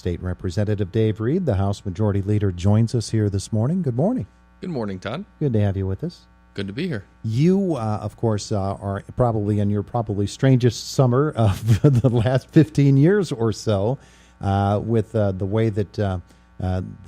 State Representative Dave Reed, the House Majority Leader, joins us here this morning. Good morning. Good morning, Todd. Good to have you with us. Good to be here. You, of course, are probably in your probably strangest summer of the last 15 years or so with the way that the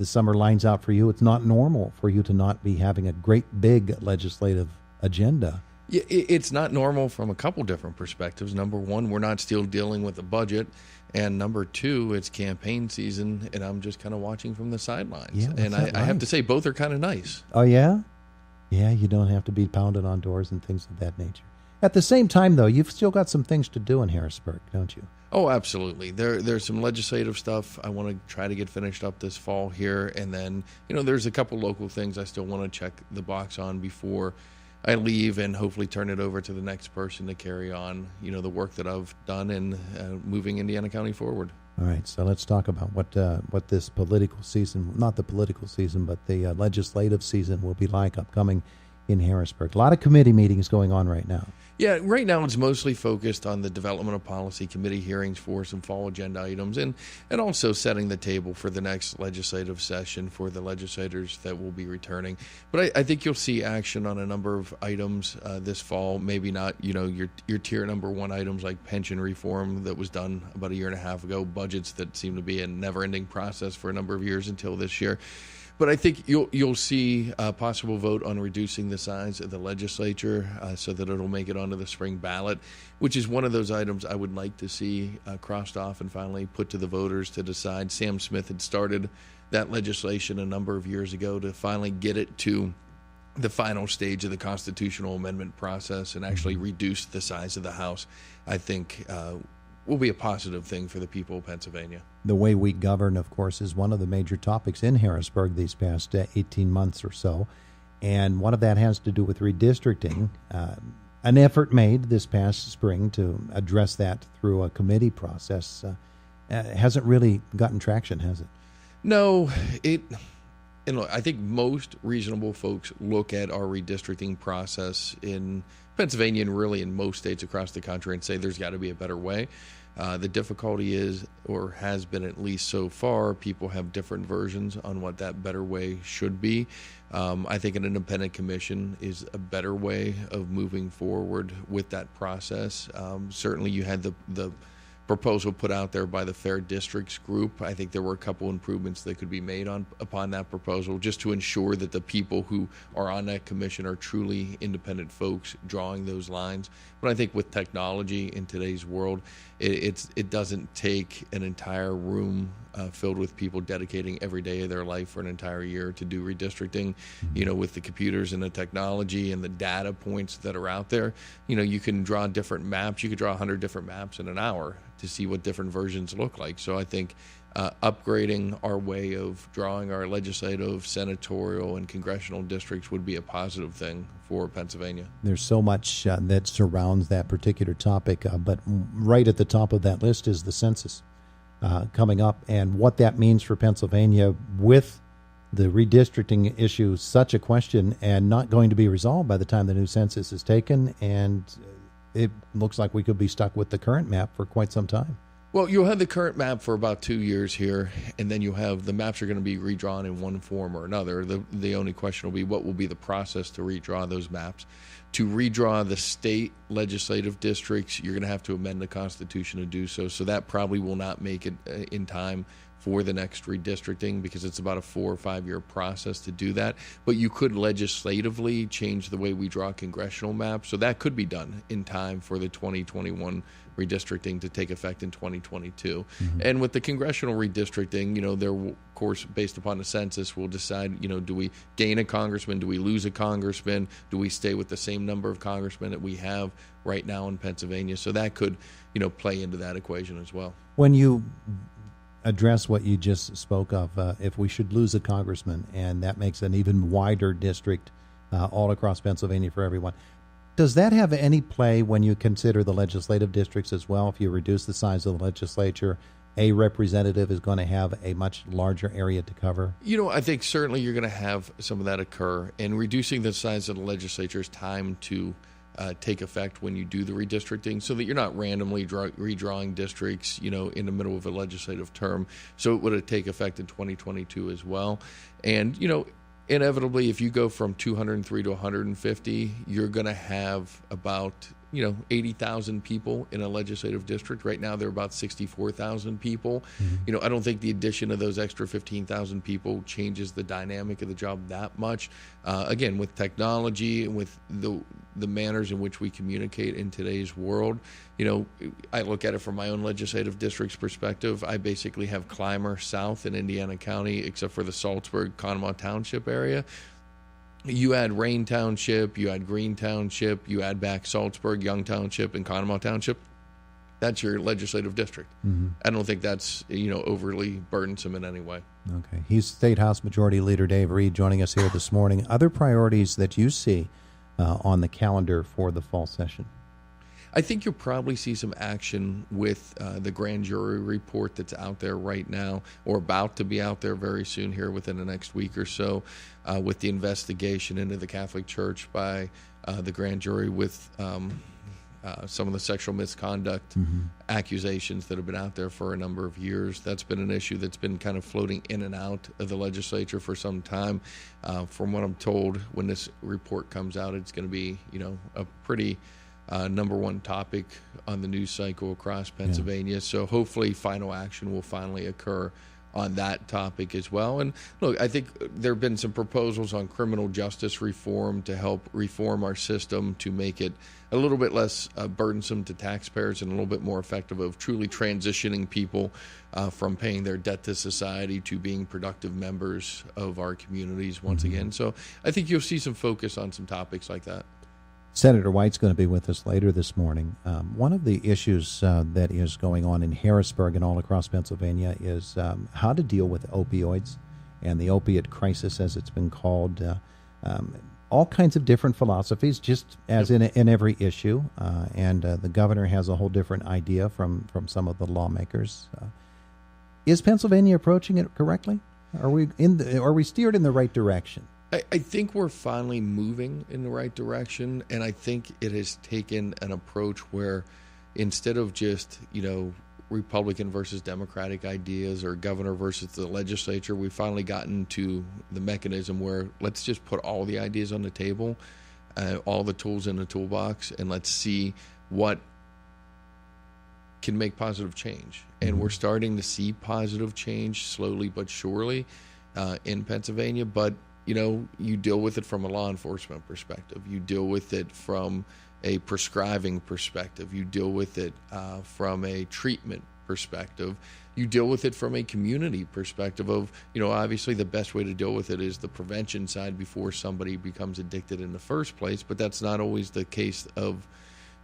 summer lines out for you. It's not normal for you to not be having a great big legislative agenda. Yeah, it's not normal from a couple different perspectives. Number one, we're not still dealing with the budget. And number two, it's campaign season, and I'm just kind of watching from the sidelines. Yeah, and I have to say, both are kind of nice. Oh, yeah? Yeah, you don't have to be pounding on doors and things of that nature. At the same time, though, you've still got some things to do in Harrisburg, don't you? Oh, absolutely. There's some legislative stuff I want to try to get finished up this fall here. And then, there's a couple local things I still want to check the box on before I leave and hopefully turn it over to the next person to carry on, the work that I've done in moving Indiana County forward. All right, so let's talk about what this political season, not the political season, but the legislative season will be like upcoming in Harrisburg. A lot of committee meetings going on right now. Yeah, right now it's mostly focused on the development of policy committee hearings for some fall agenda items and also setting the table for the next legislative session for the legislators that will be returning. But I think you'll see action on a number of items this fall, maybe not, your tier number one items like pension reform that was done about a year and a half ago, budgets that seem to be a never-ending process for a number of years until this year. But I think you'll see a possible vote on reducing the size of the legislature so that it'll make it onto the spring ballot, which is one of those items I would like to see crossed off and finally put to the voters to decide. Sam Smith had started that legislation a number of years ago to finally get it to the final stage of the constitutional amendment process and actually reduce the size of the House. I think will be a positive thing for the people of Pennsylvania. The way we govern, of course, is one of the major topics in Harrisburg these past 18 months or so. And one of that has to do with redistricting. An effort made this past spring to address that through a committee process hasn't really gotten traction, has it? No, and look, I think most reasonable folks look at our redistricting process in Pennsylvania and really in most states across the country and say there's got to be a better way. The difficulty is, or has been at least so far, people have different versions on what that better way should be. I think an independent commission is a better way of moving forward with that process. Certainly you had the proposal put out there by the Fair Districts group. I think there were a couple improvements that could be made upon that proposal just to ensure that the people who are on that commission are truly independent folks drawing those lines. But I think with technology in today's world, it doesn't take an entire room filled with people dedicating every day of their life for an entire year to do redistricting. With the computers and the technology and the data points that are out there, you can draw different maps. You could draw 100 different maps in an hour to see what different versions look like. So I think upgrading our way of drawing our legislative, senatorial, and congressional districts would be a positive thing for Pennsylvania. There's so much that surrounds that particular topic, but right at the top of that list is the census coming up and what that means for Pennsylvania with the redistricting issue, such a question and not going to be resolved by the time the new census is taken, and it looks like we could be stuck with the current map for quite some time. Well, you'll have the current map for about 2 years here, and then you have the maps are going to be redrawn in one form or another. The only question will be what will be the process to redraw those maps. To redraw the state legislative districts, you're going to have to amend the Constitution to do so. So that probably will not make it in time for the next redistricting because it's about a 4 or 5 year process to do that. But you could legislatively change the way we draw congressional maps. So that could be done in time for the 2021 redistricting to take effect in 2022. And with the congressional redistricting, there will, of course, based upon the census, we'll decide, do we gain a congressman? Do we lose a congressman? Do we stay with the same number of congressmen that we have right now in Pennsylvania? So that could, play into that equation as well. When you address what you just spoke of, if we should lose a congressman, and that makes an even wider district all across Pennsylvania for everyone, does that have any play when you consider the legislative districts as well? If you reduce the size of the legislature, a representative is going to have a much larger area to cover? I think certainly you're going to have some of that occur. And reducing the size of the legislature is time to take effect when you do the redistricting, so that you're not randomly redrawing districts, in the middle of a legislative term. So it would take effect in 2022 as well. And, inevitably, if you go from 203 to 150, you're going to have about 80,000 people in a legislative district. Right now, there are about 64,000 people. Mm-hmm. I don't think the addition of those extra 15,000 people changes the dynamic of the job that much. Again, with technology and with the manners in which we communicate in today's world, I look at it from my own legislative district's perspective. I basically have Clymer South in Indiana County, except for the Salzburg, Conemaugh Township area. You add Rain Township, you add Green Township, you add back Salzburg, Young Township, and Conemaugh Township. That's your legislative district. Mm-hmm. I don't think that's overly burdensome in any way. Okay. He's State House Majority Leader Dave Reed joining us here this morning. Other priorities that you see on the calendar for the fall session? I think you'll probably see some action with the grand jury report that's out there right now, or about to be out there very soon here within the next week or so, with the investigation into the Catholic Church by the grand jury with some of the sexual misconduct accusations that have been out there for a number of years. That's been an issue that's been kind of floating in and out of the legislature for some time. From what I'm told, when this report comes out, it's going to be, a pretty number one topic on the news cycle across Pennsylvania. Yeah. So hopefully final action will finally occur on that topic as well. And look, I think there have been some proposals on criminal justice reform to help reform our system to make it a little bit less burdensome to taxpayers and a little bit more effective of truly transitioning people from paying their debt to society to being productive members of our communities once again. So I think you'll see some focus on some topics like that. Senator White's going to be with us later this morning. One of the issues that is going on in Harrisburg and all across Pennsylvania is how to deal with opioids and the opiate crisis, as it's been called. All kinds of different philosophies, just as in every issue. And the governor has a whole different idea from some of the lawmakers. Is Pennsylvania approaching it correctly? Are we steered in the right direction? I think we're finally moving in the right direction, and I think it has taken an approach where instead of just, Republican versus Democratic ideas or governor versus the legislature, we've finally gotten to the mechanism where let's just put all the ideas on the table, all the tools in the toolbox, and let's see what can make positive change. And we're starting to see positive change slowly but surely in Pennsylvania, but you deal with it from a law enforcement perspective. You deal with it from a prescribing perspective. You deal with it from a treatment perspective. You deal with it from a community perspective of, obviously the best way to deal with it is the prevention side before somebody becomes addicted in the first place, but that's not always the case of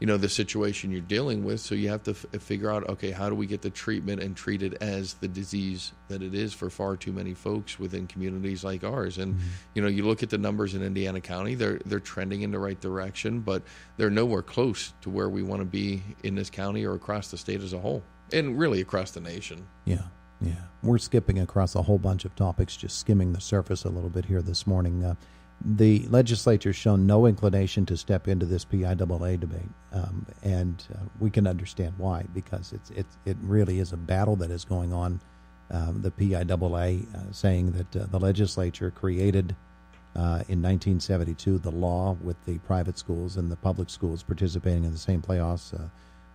the situation you're dealing with. So you have to figure out, okay, how do we get the treatment and treat it as the disease that it is for far too many folks within communities like ours. And, you look at the numbers in Indiana County, they're trending in the right direction, but they're nowhere close to where we want to be in this county or across the state as a whole, and really across the nation. Yeah. We're skipping across a whole bunch of topics, just skimming the surface a little bit here this morning. The legislature's shown no inclination to step into this PIAA debate, and we can understand why, because it really is a battle that is going on. The PIAA saying that the legislature created in 1972 the law with the private schools and the public schools participating in the same playoffs.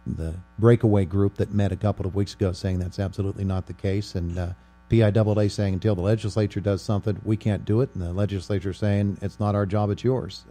The breakaway group that met a couple of weeks ago saying that's absolutely not the case, and PIAA saying until the legislature does something, we can't do it, and the legislature saying it's not our job, it's yours.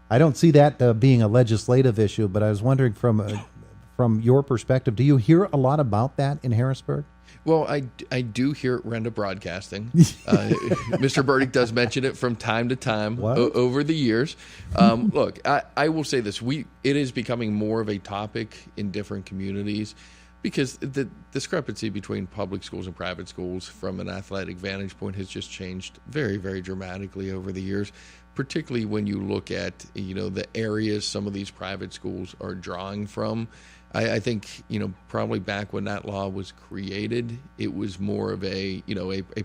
I don't see that being a legislative issue, but I was wondering from your perspective, do you hear a lot about that in Harrisburg? Well, I do hear it Renda Broadcasting. Mr. Burdick does mention it from time to time over the years. Look, I will say this. It is becoming more of a topic in different communities, because the discrepancy between public schools and private schools from an athletic vantage point has just changed very, very dramatically over the years, particularly when you look at, the areas some of these private schools are drawing from. I think, probably back when that law was created, it was more of a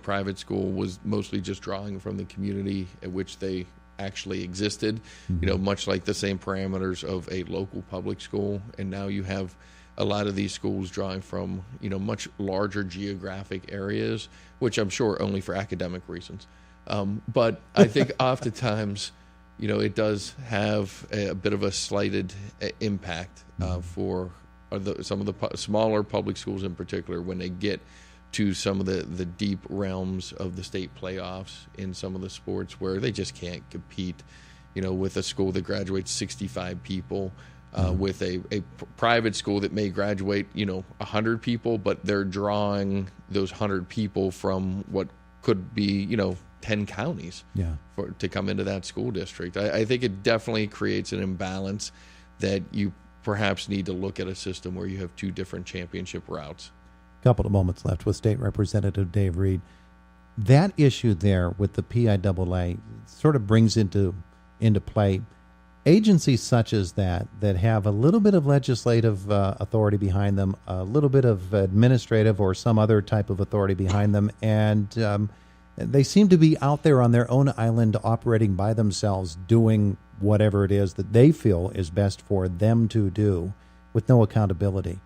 private school was mostly just drawing from the community at which they actually existed, much like the same parameters of a local public school. And now you have a lot of these schools drawing from, much larger geographic areas, which I'm sure only for academic reasons. But I think oftentimes, it does have a bit of a slighted impact for some of the smaller public schools in particular when they get to some of the deep realms of the state playoffs in some of the sports where they just can't compete, with a school that graduates 65 people, with a private school that may graduate, 100 people, but they're drawing those 100 people from what could be, 10 counties to come into that school district. I think it definitely creates an imbalance that you perhaps need to look at a system where you have two different championship routes. Couple of moments left with State Representative Dave Reed. That issue there with the PIAA sort of brings into play agencies such as that have a little bit of legislative authority behind them, a little bit of administrative or some other type of authority behind them, and they seem to be out there on their own island operating by themselves, doing whatever it is that they feel is best for them to do with no accountability.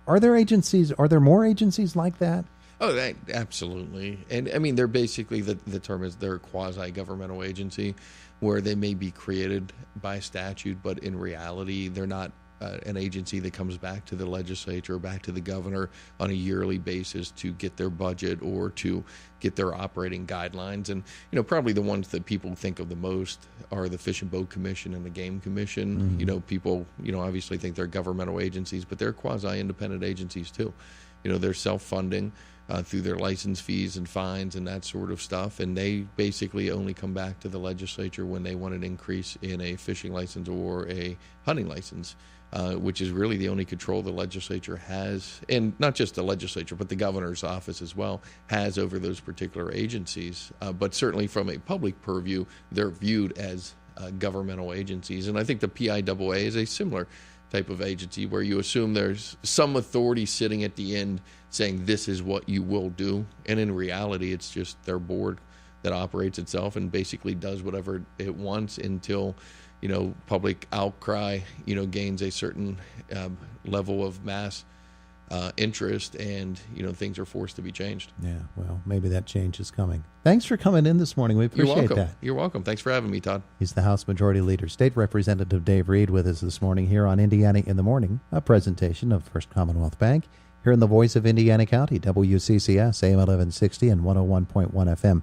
Are there more agencies like that? Oh, absolutely. And I mean, they're basically, the term is they're a quasi-governmental agency where they may be created by statute, but in reality, they're not an agency that comes back to the legislature or back to the governor on a yearly basis to get their budget or to get their operating guidelines. And, probably the ones that people think of the most are the Fish and Boat Commission and the Game Commission. Mm-hmm. People, obviously think they're governmental agencies, but they're quasi-independent agencies too. They're self-funding through their license fees and fines and that sort of stuff. And they basically only come back to the legislature when they want an increase in a fishing license or a hunting license. Which is really the only control the legislature has, and not just the legislature, but the governor's office as well, has over those particular agencies. But certainly from a public purview, they're viewed as governmental agencies. And I think the PIAA is a similar type of agency where you assume there's some authority sitting at the end saying this is what you will do. And in reality, it's just their board that operates itself and basically does whatever it wants until public outcry, gains a certain level of mass interest, and things are forced to be changed. Yeah, well, maybe that change is coming. Thanks for coming in this morning. We appreciate that. You're welcome. Thanks for having me, Todd. He's the House Majority Leader, State Representative Dave Reed, with us this morning here on Indiana in the Morning, a presentation of First Commonwealth Bank, here in the voice of Indiana County, WCCS, AM 1160 and 101.1 FM.